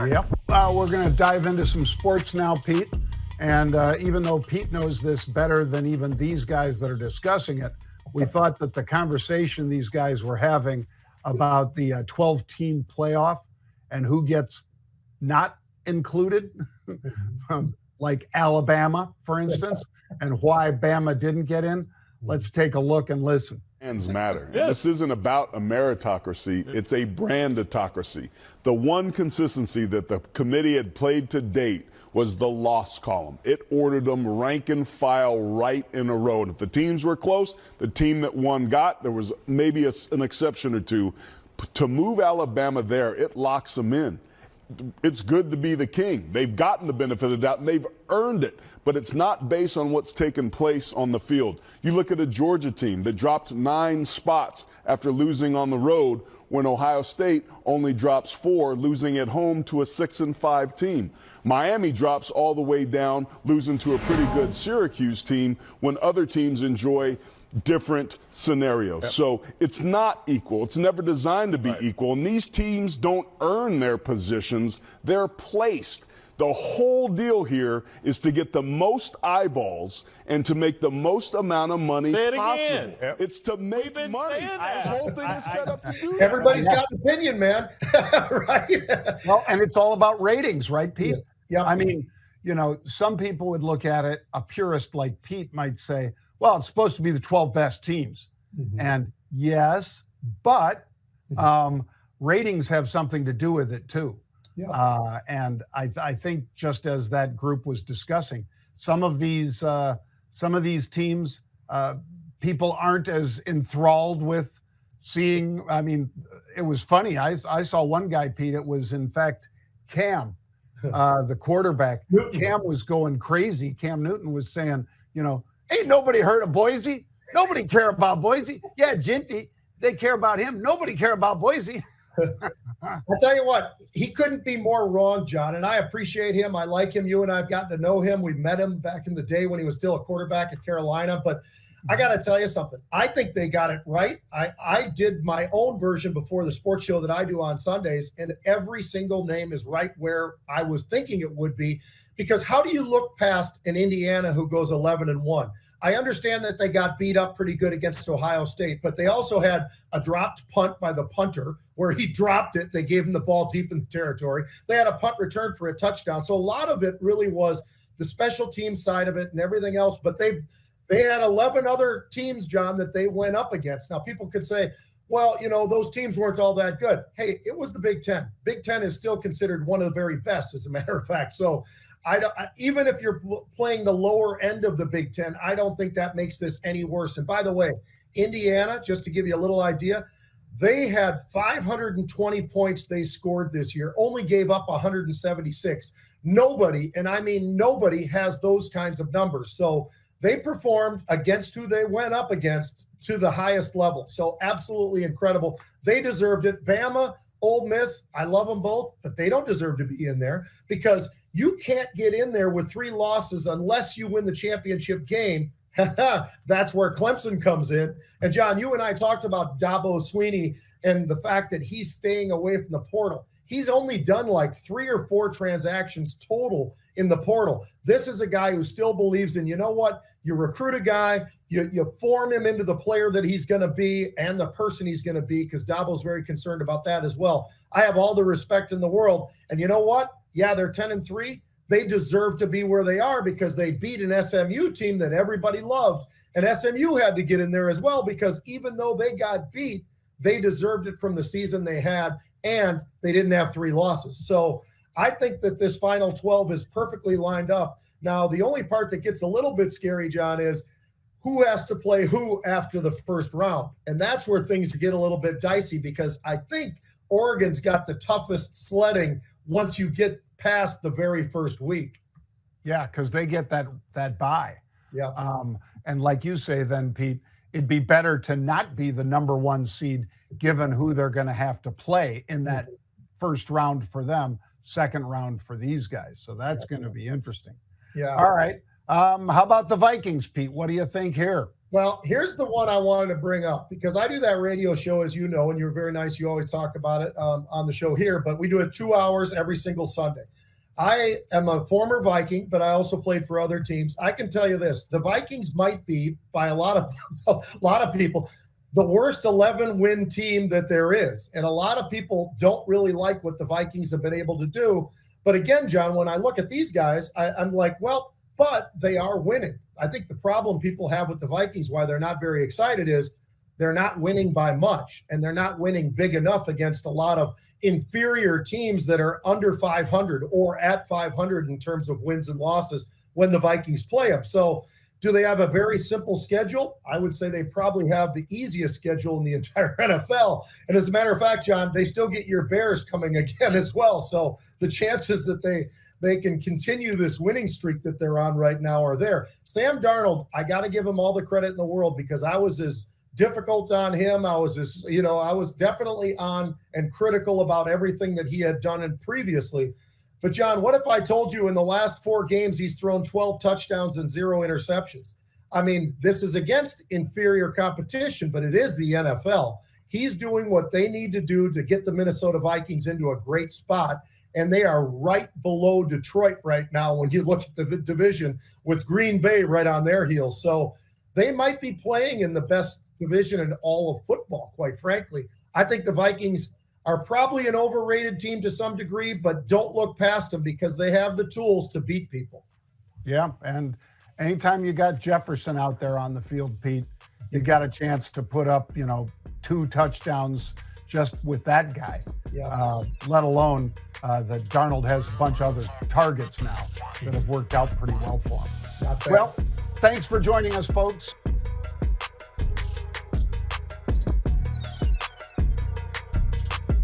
Yep. We're going to dive into some sports now, Pete. And even though Pete knows this better than even these guys that are discussing it, we thought that the conversation these guys were having about the 12-team playoff and who gets not included, like Alabama, for instance, and why Bama didn't get in. Let's take a look and listen. Brands matter. Yes. This isn't about a meritocracy. It's a branditocracy. The one consistency that the committee had played to date was the loss column. It ordered them rank and file right in a row. And if the teams were close, the team that won got. There was maybe an exception or two. To move Alabama there, it locks them in. It's good to be the king. They've gotten the benefit of the doubt, and they've earned it. But it's not based on what's taken place on the field. You look at a Georgia team that dropped 9 spots after losing on the road, when Ohio State only drops 4, losing at home to a 6-5 team. Miami drops all the way down, losing to a pretty good Syracuse team, when other teams enjoy different scenarios. Yep. So it's not equal. It's never designed to be equal. And these teams don't earn their positions. They're placed. The whole deal here is to get the most eyeballs and to make the most amount of money possible. Yep. It's to make money. This whole thing is set up to do that. Everybody's got an opinion, man. Right? Well, and it's all about ratings, right, Pete? Yes. Yep. I mean, you know, some people would look at it, a purist like Pete might say, well, it's supposed to be the 12 best teams. Mm-hmm. And yes, but ratings have something to do with it too. Yeah. And I think just as that group was discussing, some of these teams, people aren't as enthralled with seeing. I mean, it was funny. I saw one guy, Pete. It was in fact Cam, the quarterback. Cam was going crazy. Cam Newton was saying, you know, ain't nobody heard of Boise. Nobody care about Boise. Yeah, Ginty, they care about him. Nobody care about Boise. I'll tell you what, he couldn't be more wrong, John, and I appreciate him. I like him. You and I have gotten to know him. We met him back in the day when he was still a quarterback at Carolina. But I got to tell you something. I think they got it right. I did my own version before the sports show that I do on Sundays, and every single name is right where I was thinking it would be. Because how do you look past an Indiana who goes 11-1? I understand that they got beat up pretty good against Ohio State, but they also had a dropped punt by the punter where he dropped it. They gave him the ball deep in the territory. They had a punt return for a touchdown. So a lot of it really was the special team side of it and everything else. But they had 11 other teams, John, that they went up against. Now, people could say, well, you know, those teams weren't all that good. Hey, it was the Big Ten. Big Ten is still considered one of the very best, as a matter of fact. So even if you're playing the lower end of the Big Ten, I don't think that makes this any worse. And by the way, Indiana, just to give you a little idea, they had 520 points they scored this year, only gave up 176. Nobody, and I mean nobody, has those kinds of numbers. So they performed against who they went up against to the highest level. So absolutely incredible. They deserved it. Bama, Ole Miss, I love them both, but they don't deserve to be in there because you can't get in there with 3 losses unless you win the championship game. That's where Clemson comes in. And, John, you and I talked about Dabo Swinney and the fact that he's staying away from the portal. He's only done like 3 or 4 transactions total in the portal. This is a guy who still believes in, you know what, you recruit a guy, you form him into the player that he's going to be and the person he's going to be, because Dabo's very concerned about that as well. I have all the respect in the world. And you know what? Yeah, they're 10-3. They deserve to be where they are because they beat an SMU team that everybody loved. And SMU had to get in there as well because even though they got beat, they deserved it from the season they had, and they didn't have 3 losses. So I think that this final 12 is perfectly lined up. Now, the only part that gets a little bit scary, John, is who has to play who after the first round. And that's where things get a little bit dicey because I think Oregon's got the toughest sledding once you get past the very first week. Yeah, because they get that bye. Yeah. And like you say then, Pete, it'd be better to not be the number 1 seed given who they're going to have to play in that first round for them, second round for these guys. So that's going to be interesting. Yeah. All right. How about the Vikings, Pete? What do you think here? Well, here's the one I wanted to bring up because I do that radio show, as you know, and you're very nice. You always talk about it on the show here, but we do it 2 hours every single Sunday. I am a former Viking, but I also played for other teams. I can tell you this: the Vikings might be, by a lot of people, the worst 11-win team that there is. And a lot of people don't really like what the Vikings have been able to do. But again, John, when I look at these guys, I'm like, well, but they are winning. I think the problem people have with the Vikings, why they're not very excited, is they're not winning by much, and they're not winning big enough against a lot of inferior teams that are under 500 or at 500 in terms of wins and losses when the Vikings play them. So do they have a very simple schedule? I would say they probably have the easiest schedule in the entire NFL. And as a matter of fact, John, they still get your Bears coming again as well. So the chances that they can continue this winning streak that they're on right now are there. Sam Darnold, I got to give him all the credit in the world because I was as difficult on him. I was definitely on and critical about everything that he had done in previously. But John, what if I told you in the last 4 games he's thrown 12 touchdowns and 0 interceptions? I mean, this is against inferior competition, but it is the NFL. He's doing what they need to do to get the Minnesota Vikings into a great spot. And they are right below Detroit right now when you look at the division with Green Bay right on their heels. So they might be playing in the best division in all of football, quite frankly. I think the Vikings are probably an overrated team to some degree, but don't look past them because they have the tools to beat people. Yeah, and anytime you got Jefferson out there on the field, Pete, you got a chance to put up, 2 touchdowns just with that guy. Yeah. Let alone that Darnold has a bunch of other targets now that have worked out pretty well for him. Not bad. Well, thanks for joining us, folks.